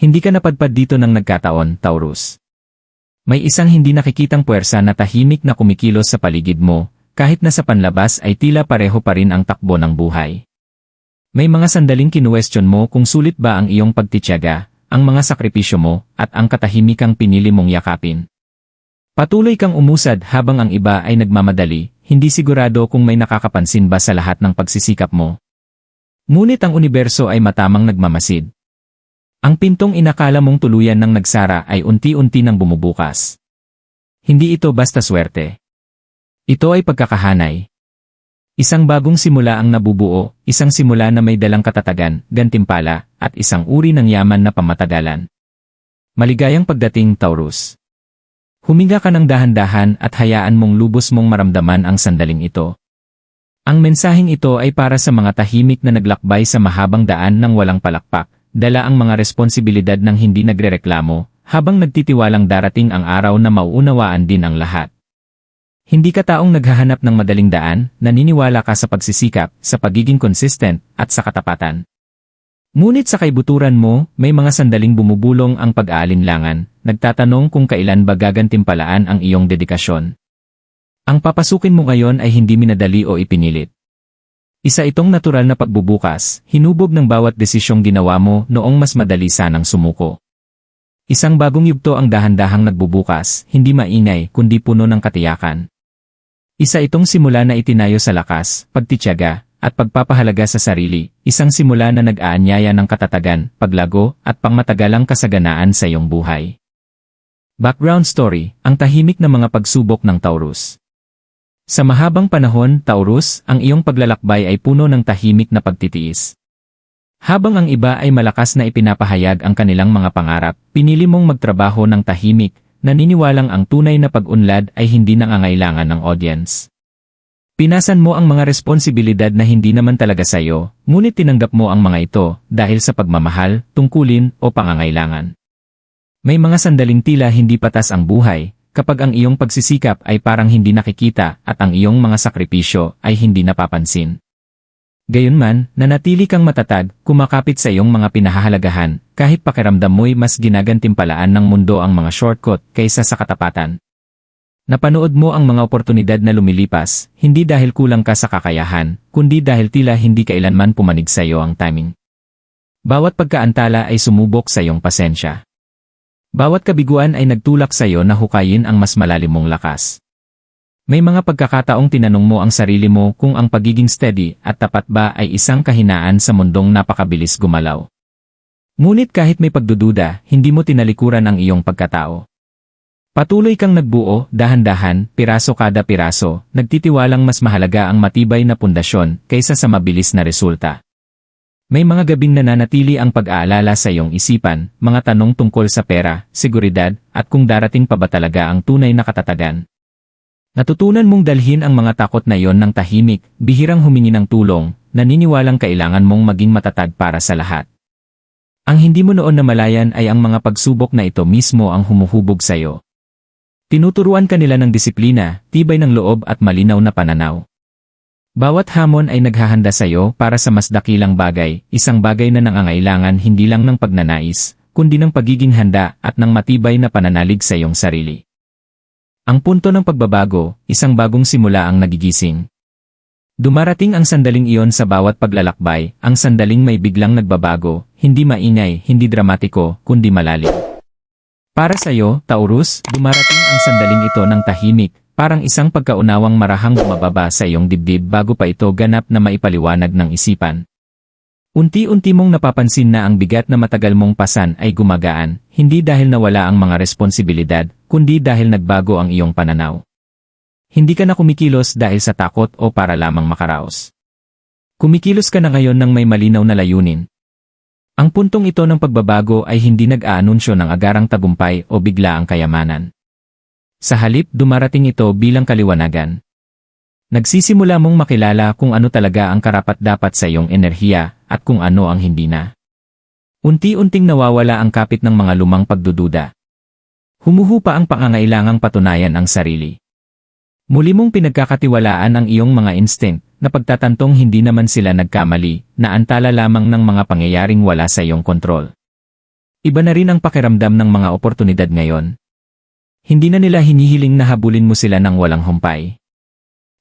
Hindi ka napadpad dito ng nagkataon, Taurus. May isang hindi nakikitang puwersa na tahimik na kumikilos sa paligid mo, kahit na sa panlabas ay tila pareho pa rin ang takbo ng buhay. May mga sandaling kinuwestiyon mo kung sulit ba ang iyong pagtitiyaga, ang mga sakripisyo mo, at ang katahimikang pinili mong yakapin. Patuloy kang umusad habang ang iba ay nagmamadali, hindi sigurado kung may nakakapansin ba sa lahat ng pagsisikap mo. Ngunit ang universo ay matamang nagmamasid. Ang pintong inakala mong tuluyan ng nagsara ay unti-unti nang bumubukas. Hindi ito basta swerte. Ito ay pagkakahanay. Isang bagong simula ang nabubuo, isang simula na may dalang katatagan, gantimpala, at isang uri ng yaman na pamatagalan. Maligayang pagdating, Taurus. Huminga ka ng dahan-dahan at hayaan mong lubos mong maramdaman ang sandaling ito. Ang mensaheng ito ay para sa mga tahimik na naglakbay sa mahabang daan ng walang palakpak, dala ang mga responsibilidad ng hindi nagrereklamo, habang nagtitiwalang darating ang araw na mauunawaan din ang lahat. Hindi ka taong naghahanap ng madaling daan, naniniwala ka sa pagsisikap, sa pagiging consistent, at sa katapatan. Ngunit sa kaibuturan mo, may mga sandaling bumubulong ang pag-aalinlangan, nagtatanong kung kailan ba gagantimpalaan ang iyong dedikasyon. Ang papasukin mo ngayon ay hindi minadali o ipinilit. Isa itong natural na pagbubukas, hinubog ng bawat desisyong ginawa mo noong mas madali sanang sumuko. Isang bagong yugto ang dahan-dahang nagbubukas, hindi maingay kundi puno ng katiyakan. Isa itong simula na itinayo sa lakas, pagtitiyaga, at pagpapahalaga sa sarili, isang simula na nag-aanyaya ng katatagan, paglago, at pangmatagalang kasaganaan sa iyong buhay. Background story, ang tahimik na mga pagsubok ng Taurus. Sa mahabang panahon, Taurus, ang iyong paglalakbay ay puno ng tahimik na pagtitiis. Habang ang iba ay malakas na ipinapahayag ang kanilang mga pangarap, pinili mong magtrabaho ng tahimik, naniniwalang ang tunay na pag-unlad ay hindi nangangailangan ng audience. Pinasan mo ang mga responsibilidad na hindi naman talaga sa iyo, ngunit tinanggap mo ang mga ito dahil sa pagmamahal, tungkulin o pangangailangan. May mga sandaling tila hindi patas ang buhay, kapag ang iyong pagsisikap ay parang hindi nakikita at ang iyong mga sakripisyo ay hindi napapansin. Gayunman, nanatili kang matatag, kumakapit sa iyong mga pinahahalagahan, kahit pakiramdam mo'y mas ginagantimpalaan ng mundo ang mga shortcut kaysa sa katapatan. Napanood mo ang mga oportunidad na lumilipas, hindi dahil kulang ka sa kakayahan, kundi dahil tila hindi kailanman pumanig sa iyo ang timing. Bawat pagkaantala ay sumubok sa iyong pasensya. Bawat kabiguan ay nagtulak sa iyo na hukayin ang mas malalim mong lakas. May mga pagkakataong tinanong mo ang sarili mo kung ang pagiging steady at tapat ba ay isang kahinaan sa mundong napakabilis gumalaw. Ngunit kahit may pagdududa, hindi mo tinalikuran ang iyong pagkatao. Patuloy kang nagbuo, dahan-dahan, piraso kada piraso, nagtitiwalang mas mahalaga ang matibay na pundasyon kaysa sa mabilis na resulta. May mga gabing nananatili ang pag-aalala sa iyong isipan, mga tanong tungkol sa pera, seguridad, at kung darating pa ba talaga ang tunay na katatagan. Natutunan mong dalhin ang mga takot na iyon ng tahimik, bihirang humingi ng tulong, naniniwalang kailangan mong maging matatag para sa lahat. Ang hindi mo noon namalayan ay ang mga pagsubok na ito mismo ang humuhubog sa iyo. Tinuturuan ka nila ng disiplina, tibay ng loob at malinaw na pananaw. Bawat hamon ay naghahanda sa iyo para sa mas dakilang bagay, isang bagay na nangangailangan hindi lang ng pagnanais, kundi ng pagiging handa at ng matibay na pananalig sa iyong sarili. Ang punto ng pagbabago, isang bagong simula ang nagigising. Dumarating ang sandaling iyon sa bawat paglalakbay, ang sandaling may biglang nagbabago, hindi maingay, hindi dramatiko, kundi malalim. Para sa iyo, Taurus, dumarating ang sandaling ito ng tahimik, parang isang pagkaunawang marahang bumababa sa iyong dibdib bago pa ito ganap na maipaliwanag ng isipan. Unti-unti mong napapansin na ang bigat na matagal mong pasan ay gumagaan, hindi dahil nawala ang mga responsibilidad, kundi dahil nagbago ang iyong pananaw. Hindi ka na kumikilos dahil sa takot o para lamang makaraos. Kumikilos ka na ngayon ng may malinaw na layunin. Ang puntong ito ng pagbabago ay hindi nag-aanunsyo ng agarang tagumpay o bigla ang kayamanan. Sa halip, dumarating ito bilang kaliwanagan. Nagsisimula mong makilala kung ano talaga ang karapat-dapat sa iyong enerhiya at kung ano ang hindi na. Unti-unting nawawala ang kapit ng mga lumang pagdududa. Humuhupa ang pangangailangang patunayan ang sarili. Muli mong pinagkakatiwalaan ang iyong mga instinct na pagtatantong hindi naman sila nagkamali, na antala lamang ng mga pangyayaring wala sa iyong kontrol. Iba na rin ang pakiramdam ng mga oportunidad ngayon. Hindi na nila hinihiling na habulin mo sila ng walang humpay.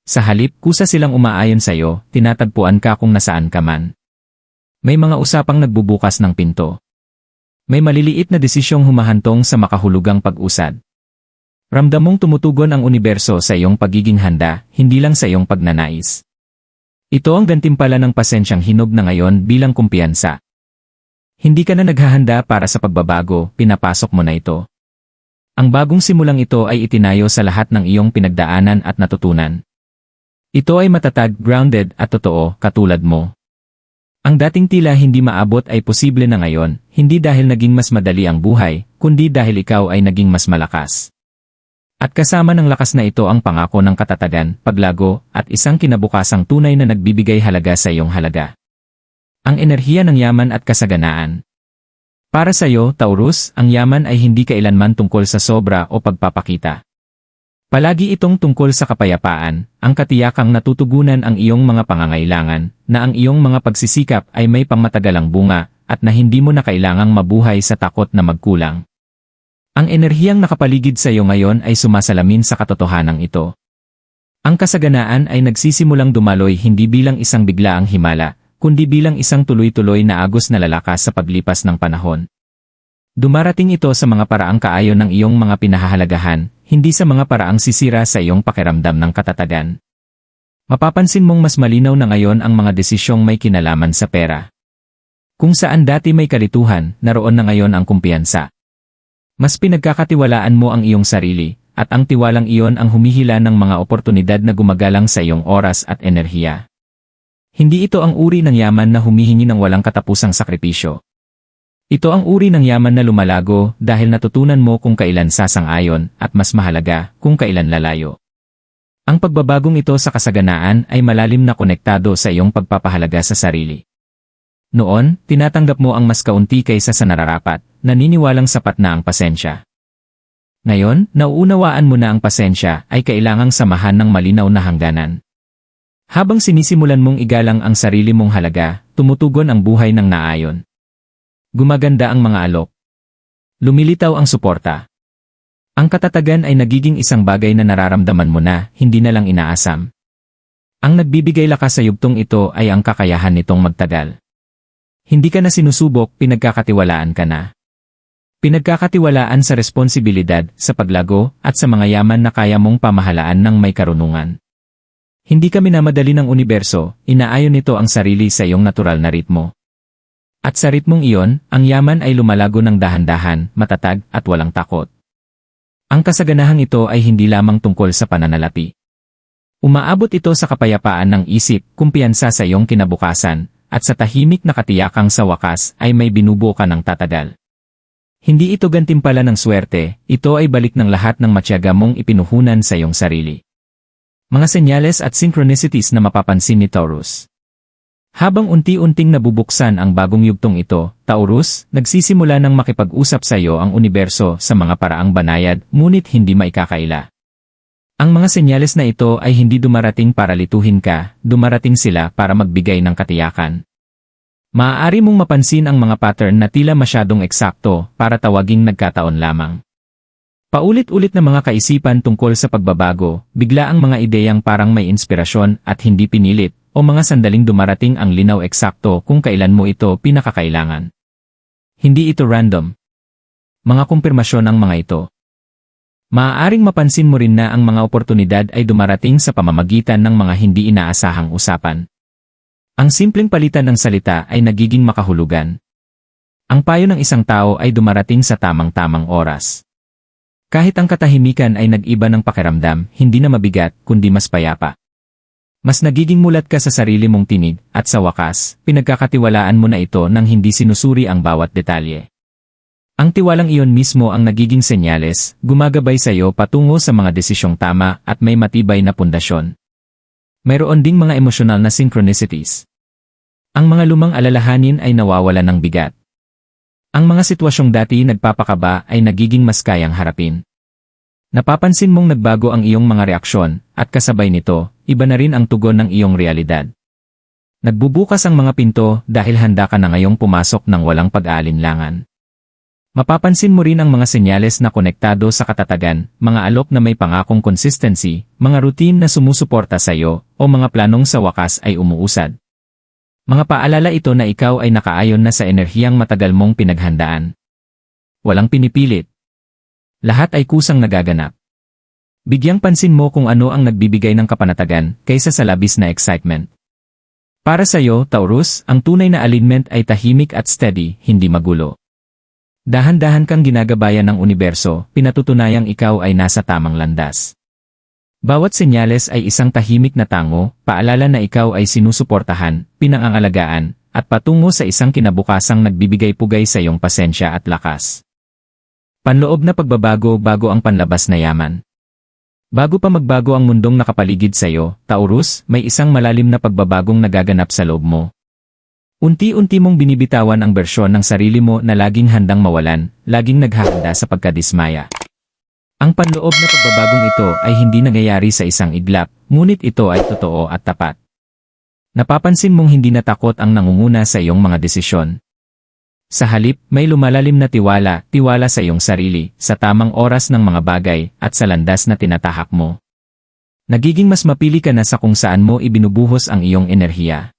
Sa halip, kusa silang umaayon sa'yo, tinatagpuan ka kung nasaan ka man. May mga usapang nagbubukas ng pinto. May maliliit na desisyong humahantong sa makahulugang pag-usad. Ramdam mong tumutugon ang universo sa iyong pagiging handa, hindi lang sa iyong pagnanais. Ito ang gantimpala ng pasensyang hinog na ngayon bilang kumpiyansa. Hindi ka na naghahanda para sa pagbabago, pinapasok mo na ito. Ang bagong simulang ito ay itinayo sa lahat ng iyong pinagdaanan at natutunan. Ito ay matatag, grounded at totoo, katulad mo. Ang dating tila hindi maabot ay posible na ngayon, hindi dahil naging mas madali ang buhay, kundi dahil ikaw ay naging mas malakas. At kasama ng lakas na ito ang pangako ng katatagan, paglago, at isang kinabukasang tunay na nagbibigay halaga sa iyong halaga. Ang enerhiya ng yaman at kasaganaan. Para sa iyo, Taurus, ang yaman ay hindi kailanman tungkol sa sobra o pagpapakita. Palagi itong tungkol sa kapayapaan, ang katiyakang natutugunan ang iyong mga pangangailangan, na ang iyong mga pagsisikap ay may pangmatagalang bunga, at na hindi mo na kailangang mabuhay sa takot na magkulang. Ang enerhiyang nakapaligid sa iyo ngayon ay sumasalamin sa katotohanan ito. Ang kasaganaan ay nagsisimulang dumaloy hindi bilang isang biglaang himala, kundi bilang isang tuloy-tuloy na agos na lalakas sa paglipas ng panahon. Dumarating ito sa mga paraang kaayon ng iyong mga pinahahalagahan, hindi sa mga paraang sisira sa iyong pakiramdam ng katatagan. Mapapansin mong mas malinaw na ngayon ang mga desisyong may kinalaman sa pera. Kung saan dati may kalituhan, naroon na ngayon ang kumpiyansa. Mas pinagkakatiwalaan mo ang iyong sarili, at ang tiwalang iyon ang humihila ng mga oportunidad na gumagalang sa iyong oras at enerhiya. Hindi ito ang uri ng yaman na humihingi ng walang katapusang sakripisyo. Ito ang uri ng yaman na lumalago dahil natutunan mo kung kailan sasang-ayon at mas mahalaga kung kailan lalayo. Ang pagbabagong ito sa kasaganaan ay malalim na konektado sa iyong pagpapahalaga sa sarili. Noon, tinatanggap mo ang mas kaunti kaysa sa nararapat, naniniwalang sapat na ang pasensya. Ngayon, nauunawaan mo na ang pasensya ay kailangang samahan ng malinaw na hangganan. Habang sinisimulan mong igalang ang sarili mong halaga, tumutugon ang buhay ng naayon. Gumaganda ang mga alok. Lumilitaw ang suporta. Ang katatagan ay nagiging isang bagay na nararamdaman mo na, hindi na lang inaasam. Ang nagbibigay lakas sa yugtong ito ay ang kakayahan nitong magtagal. Hindi ka na sinusubok, pinagkakatiwalaan ka na. Pinagkakatiwalaan sa responsibilidad, sa paglago, at sa mga yaman na kaya mong pamahalaan ng may karunungan. Hindi ka minamadali ng universo, inaayon nito ang sarili sa iyong natural na ritmo. At sa ritmong iyon, ang yaman ay lumalago ng dahan-dahan, matatag, at walang takot. Ang kasaganahang ito ay hindi lamang tungkol sa pananalapi. Umaabot ito sa kapayapaan ng isip, kumpiyansa sa iyong kinabukasan, at sa tahimik na katiyakang sa wakas ay may binubuo ka ng tatagal. Hindi ito gantimpala ng swerte, ito ay balik ng lahat ng matyaga mong ipinuhunan sa iyong sarili. Mga senyales at synchronicities na mapapansin ni Taurus. Habang unti-unting nabubuksan ang bagong yugtong ito, Taurus, nagsisimula ng makipag-usap sa iyo ang universo sa mga paraang banayad, ngunit hindi maikakaila. Ang mga senyales na ito ay hindi dumarating para lituhin ka, dumarating sila para magbigay ng katiyakan. Maaari mong mapansin ang mga pattern na tila masyadong eksakto para tawaging nagkataon lamang. Paulit-ulit na mga kaisipan tungkol sa pagbabago, bigla ang mga ideyang parang may inspirasyon at hindi pinilit, o mga sandaling dumarating ang linaw eksakto kung kailan mo ito pinakakailangan. Hindi ito random. Mga kumpirmasyon ang mga ito. Maaaring mapansin mo rin na ang mga oportunidad ay dumarating sa pamamagitan ng mga hindi inaasahang usapan. Ang simpleng palitan ng salita ay nagiging makahulugan. Ang payo ng isang tao ay dumarating sa tamang-tamang oras. Kahit ang katahimikan ay nag-iba ng pakiramdam, hindi na mabigat, kundi mas payapa. Mas nagiging mulat ka sa sarili mong tinig, at sa wakas, pinagkakatiwalaan mo na ito nang hindi sinusuri ang bawat detalye. Ang tiwalang iyon mismo ang nagiging senyales, gumagabay sa iyo patungo sa mga desisyong tama at may matibay na pundasyon. Mayroon ding mga emosyonal na synchronicities. Ang mga lumang alalahanin ay nawawalan ng bigat. Ang mga sitwasyong dati nagpapakaba ay nagiging mas kayang harapin. Napapansin mong nagbago ang iyong mga reaksyon, at kasabay nito, iba na rin ang tugon ng iyong realidad. Nagbubukas ang mga pinto dahil handa ka na ngayong pumasok ng walang pag-aalinlangan. Mapapansin mo rin ang mga senyales na konektado sa katatagan, mga alok na may pangakong consistency, mga routine na sumusuporta sa iyo, o mga planong sa wakas ay umuusad. Mga paalala ito na ikaw ay nakaayon na sa enerhiyang matagal mong pinaghandaan. Walang pinipilit. Lahat ay kusang nagaganap. Bigyang pansin mo kung ano ang nagbibigay ng kapanatagan kaysa sa labis na excitement. Para sa iyo, Taurus, ang tunay na alignment ay tahimik at steady, hindi magulo. Dahan-dahan kang ginagabayan ng universo, pinatutunayang ikaw ay nasa tamang landas. Bawat senyales ay isang tahimik na tango, paalala na ikaw ay sinusuportahan, pinangangalagaan, at patungo sa isang kinabukasang nagbibigay-pugay sa iyong pasensya at lakas. Panloob na pagbabago bago ang panlabas na yaman. Bago pa magbago ang mundong nakapaligid sa iyo, Taurus, may isang malalim na pagbabagong nagaganap sa loob mo. Unti-unti mong binibitawan ang bersyon ng sarili mo na laging handang mawalan, laging naghahanda sa pagkadismaya. Ang panloob na pagbabagong ito ay hindi nangyayari sa isang iglap, ngunit ito ay totoo at tapat. Napapansin mong hindi natakot ang nangunguna sa iyong mga desisyon. Sa halip, may lumalalim na tiwala sa iyong sarili, sa tamang oras ng mga bagay, at sa landas na tinatahak mo. Nagiging mas mapili ka na sa kung saan mo ibinubuhos ang iyong enerhiya.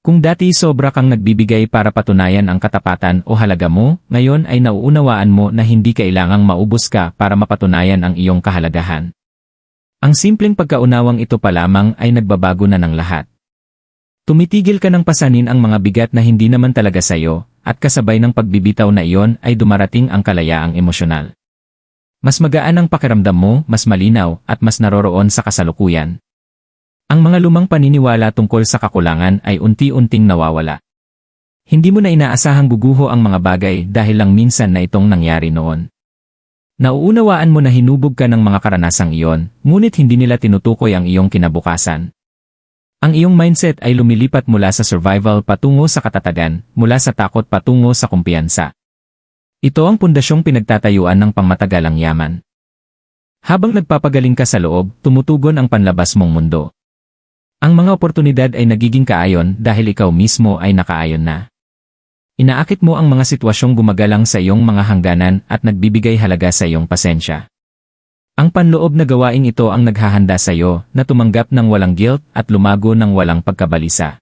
Kung dati sobra kang nagbibigay para patunayan ang katapatan o halaga mo, ngayon ay nauunawaan mo na hindi kailangang maubos ka para mapatunayan ang iyong kahalagahan. Ang simpleng pagkaunawang ito pa lamang ay nagbabago na ng lahat. Tumitigil ka ng pasanin ang mga bigat na hindi naman talaga sayo, at kasabay ng pagbibitaw na iyon ay dumarating ang kalayaang emosyonal. Mas magaan ang pakiramdam mo, mas malinaw, at mas naroroon sa kasalukuyan. Ang mga lumang paniniwala tungkol sa kakulangan ay unti-unting nawawala. Hindi mo na inaasahang guguho ang mga bagay dahil lang minsan na itong nangyari noon. Nauunawaan mo na hinubog ka ng mga karanasang iyon, ngunit hindi nila tinutukoy ang iyong kinabukasan. Ang iyong mindset ay lumilipat mula sa survival patungo sa katatagan, mula sa takot patungo sa kumpiyansa. Ito ang pundasyong pinagtatayuan ng pangmatagalang yaman. Habang nagpapagaling ka sa loob, tumutugon ang panlabas mong mundo. Ang mga oportunidad ay nagiging kaayon dahil ikaw mismo ay nakaayon na. Inaakit mo ang mga sitwasyong gumagalang sa iyong mga hangganan at nagbibigay halaga sa iyong pasensya. Ang panloob na gawain ito ang naghahanda sa iyo na tumanggap ng walang guilt at lumago ng walang pagkabalisa.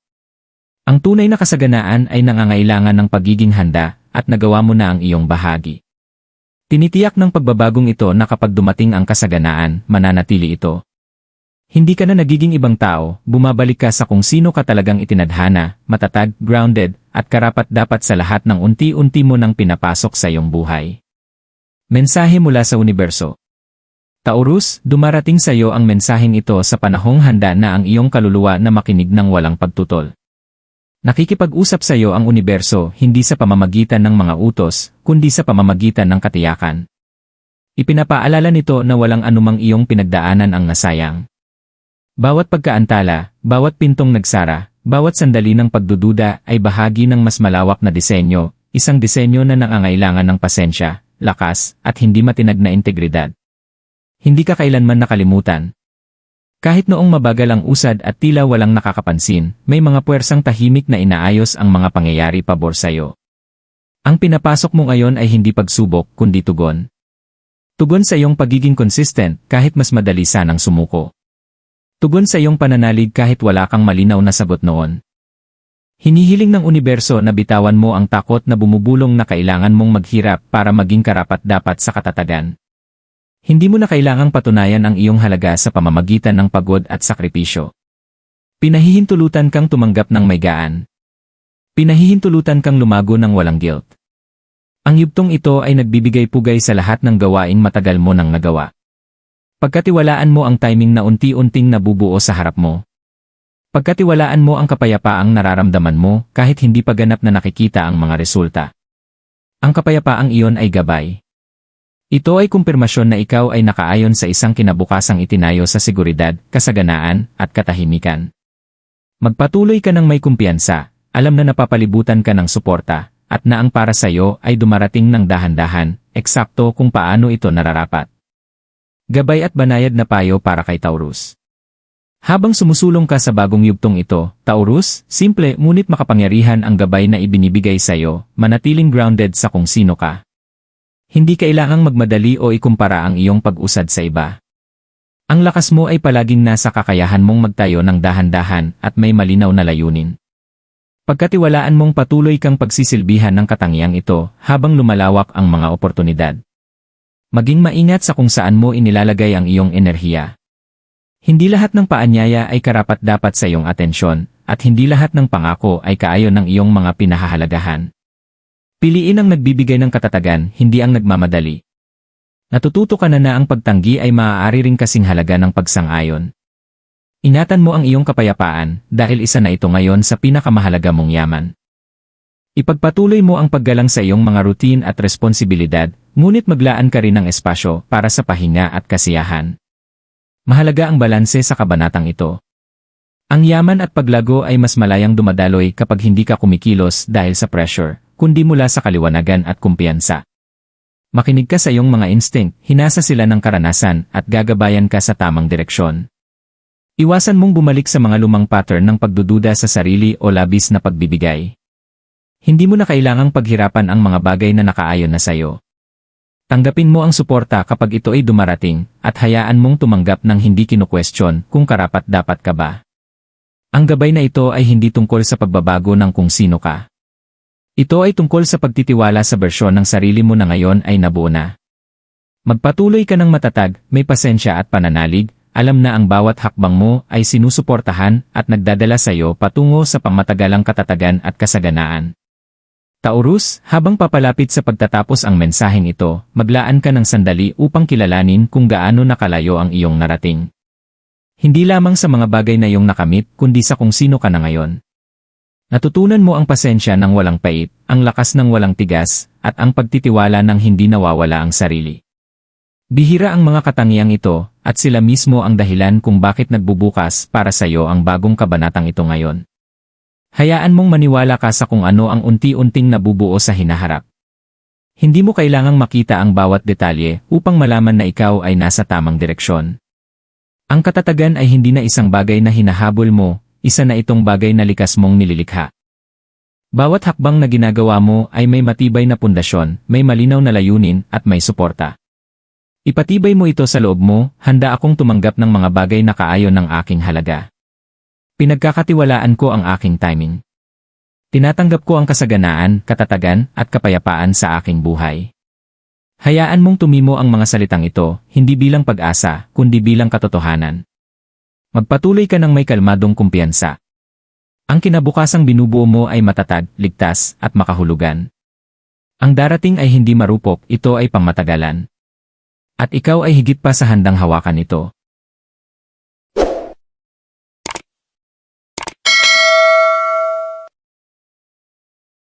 Ang tunay na kasaganaan ay nangangailangan ng pagiging handa at nagawa mo na ang iyong bahagi. Tinitiyak ng pagbabagong ito na kapag dumating ang kasaganaan, mananatili ito. Hindi ka na nagiging ibang tao, bumabalik ka sa kung sino ka talagang itinadhana, matatag, grounded, at karapat-dapat sa lahat ng unti-unti mo nang pinapasok sa iyong buhay. Mensahe mula sa universo. Taurus, dumarating sa iyo ang mensaheng ito sa panahong handa na ang iyong kaluluwa na makinig ng walang pagtutol. Nakikipag-usap sa iyo ang universo hindi sa pamamagitan ng mga utos, kundi sa pamamagitan ng katiyakan. Ipinapaalala nito na walang anumang iyong pinagdaanan ang nasayang. Bawat pagkaantala, bawat pintong nagsara, bawat sandali ng pagdududa ay bahagi ng mas malawak na disenyo, isang disenyo na nangangailangan ng pasensya, lakas, at hindi matinag na integridad. Hindi ka kailanman nakalimutan. Kahit noong mabagal ang usad at tila walang nakakapansin, may mga puwersang tahimik na inaayos ang mga pangyayari pabor sa'yo. Ang pinapasok mo ngayon ay hindi pagsubok kundi tugon. Tugon sa iyong pagiging consistent kahit mas madali sanang sumuko. Tugon sa iyong pananalig kahit wala kang malinaw na sagot noon. Hinihiling ng universo na bitawan mo ang takot na bumubulong na kailangan mong maghirap para maging karapat-dapat sa katatagan. Hindi mo na kailangang patunayan ang iyong halaga sa pamamagitan ng pagod at sakripisyo. Pinahihintulutan kang tumanggap ng may gaan. Pinahihintulutan kang lumago ng walang guilt. Ang yugtong ito ay nagbibigay pugay sa lahat ng gawaing matagal mo nang nagawa. Pagkatiwalaan mo ang timing na unti-unting nabubuo sa harap mo. Pagkatiwalaan mo ang kapayapaang nararamdaman mo kahit hindi pa ganap na nakikita ang mga resulta. Ang kapayapaang iyon ay gabay. Ito ay kumpirmasyon na ikaw ay nakaayon sa isang kinabukasang itinayo sa seguridad, kasaganaan, at katahimikan. Magpatuloy ka ng may kumpiyansa, alam na napapalibutan ka ng suporta, at na ang para sa iyo ay dumarating ng dahan-dahan, eksakto kung paano ito nararapat. Gabay at banayad na payo para kay Taurus. Habang sumusulong ka sa bagong yugtong ito, Taurus, simple ngunit makapangyarihan ang gabay na ibinibigay sa iyo, manatiling grounded sa kung sino ka. Hindi kailangang magmadali o ikumpara ang iyong pag-usad sa iba. Ang lakas mo ay palaging nasa kakayahan mong magtayo ng dahan-dahan at may malinaw na layunin. Pagkatiwalaan mong patuloy kang pagsisilbihan ng katangiang ito habang lumalawak ang mga oportunidad. Maging maingat sa kung saan mo inilalagay ang iyong enerhiya. Hindi lahat ng paanyaya ay karapat-dapat sa iyong atensyon, at hindi lahat ng pangako ay kaayon ng iyong mga pinahahalagahan. Piliin ang nagbibigay ng katatagan, hindi ang nagmamadali. Natututo ka na ang pagtanggi ay maaari ring kasing halaga ng pagsang-ayon. Ingatan mo ang iyong kapayapaan dahil isa na ito ngayon sa pinakamahalaga mong yaman. Ipagpatuloy mo ang paggalang sa iyong mga routine at responsibilidad, ngunit maglaan ka rin ng espasyo para sa pahinga at kasiyahan. Mahalaga ang balanse sa kabanatang ito. Ang yaman at paglago ay mas malayang dumadaloy kapag hindi ka kumikilos dahil sa pressure, kundi mula sa kaliwanagan at kumpiyansa. Makinig ka sa iyong mga instinct, hinasa sila ng karanasan at gagabayan ka sa tamang direksyon. Iwasan mong bumalik sa mga lumang pattern ng pagdududa sa sarili o labis na pagbibigay. Hindi mo na kailangang paghirapan ang mga bagay na nakaayon na sayo. Tanggapin mo ang suporta kapag ito ay dumarating at hayaan mong tumanggap ng hindi kinukwestiyon kung karapat-dapat ka ba. Ang gabay na ito ay hindi tungkol sa pagbabago ng kung sino ka. Ito ay tungkol sa pagtitiwala sa bersyon ng sarili mo na ngayon ay nabuo na. Magpatuloy ka ng matatag, may pasensya at pananalig, alam na ang bawat hakbang mo ay sinusuportahan at nagdadala sa iyo patungo sa pangmatagalang katatagan at kasaganaan. Taurus, habang papalapit sa pagtatapos ang mensaheng ito, maglaan ka ng sandali upang kilalanin kung gaano nakalayo ang iyong narating. Hindi lamang sa mga bagay na iyong nakamit, kundi sa kung sino ka na ngayon. Natutunan mo ang pasensya ng walang pait, ang lakas ng walang tigas, at ang pagtitiwala ng hindi nawawala ang sarili. Bihira ang mga katangiang ito, at sila mismo ang dahilan kung bakit nagbubukas para sa iyo ang bagong kabanatang ito ngayon. Hayaan mong maniwala ka sa kung ano ang unti-unting nabubuo sa hinaharap. Hindi mo kailangang makita ang bawat detalye upang malaman na ikaw ay nasa tamang direksyon. Ang katatagan ay hindi na isang bagay na hinahabol mo, isa na itong bagay na likas mong nililikha. Bawat hakbang na ginagawa mo ay may matibay na pundasyon, may malinaw na layunin at may suporta. Ipatibay mo ito sa loob mo, handa akong tumanggap ng mga bagay na kaayon ng aking halaga. Pinagkakatiwalaan ko ang aking timing. Tinatanggap ko ang kasaganaan, katatagan at kapayapaan sa aking buhay. Hayaan mong tumimo ang mga salitang ito, hindi bilang pag-asa, kundi bilang katotohanan. Magpatuloy ka ng may kalmadong kumpiyansa. Ang kinabukasang binubuo mo ay matatag, ligtas, at makahulugan. Ang darating ay hindi marupok, ito ay pangmatagalan. At ikaw ay higit pa sa handang hawakan ito.